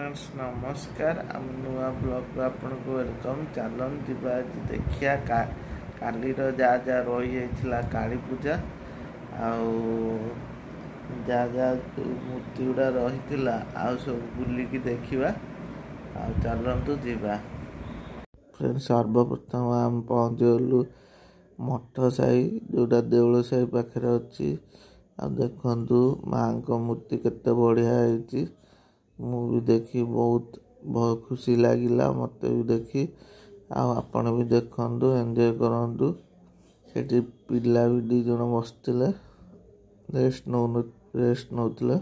Friends नमस्कार आम नुआ ब्लॉग को आपन को वेलकम। चलन जीवा देखिया कालीर जहाँ जहाँ रही काली पूजा जहाँ जहाँ मूर्ति गुड़ा रही सब बुलिकी देखा चलतु जीवा। फ्रेंड्स सर्वप्रथम आम पहुँच गलु मठ साई जोटा देउल साई पाखे अच्छी। देखु माँ को मूर्ति केते बढ़िया है। मु भी देखी बहुत खुशी लगिला मत भी देखी आपण भी देखु एंजॉय करूँ। से पिला भी दी जन बसते रेस्ट नौले।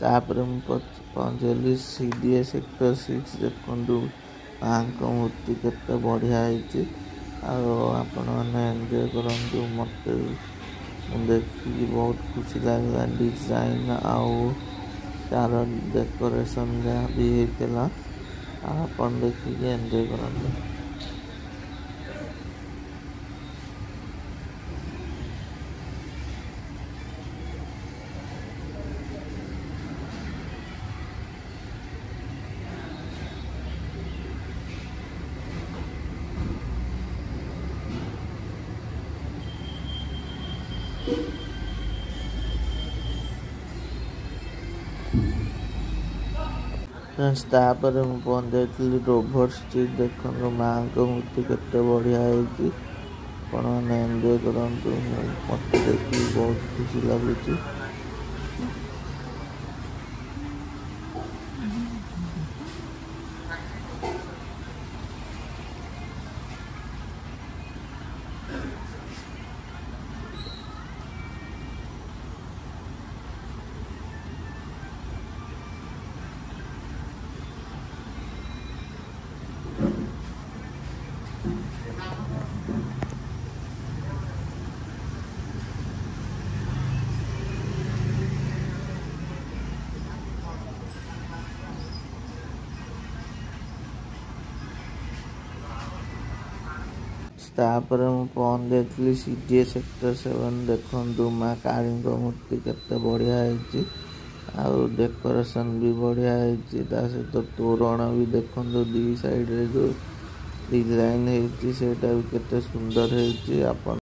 तापर पहुँचली CDA सेक्टर 6 देखु माँ को मूर्ति केते बढ़िया है। आपण मैंने एंजॉय करूँ मत देखिए बहुत खुशी लगे डिजाइन तार डेकोरेशन जहाँ भी होता आप देखिए एंजॉय करूँ। फ्रेंड्स तापर पहुँच जाइली रोवर स्ट्रीट देखो माँ को मूर्ति केते बढ़िया है। मैंने एंजॉय करूँ मत देखी बहुत खुशी लगुच। तापर पहुँच जाइली CDA सेक्टर 7 देखु माँ काली मूर्ति केते बढ़िया है। डेकोरेशन भी बढ़िया है। सहित तोरण भी देखो दी साइड रे जो डिजाइन है भी केते सुंदर है।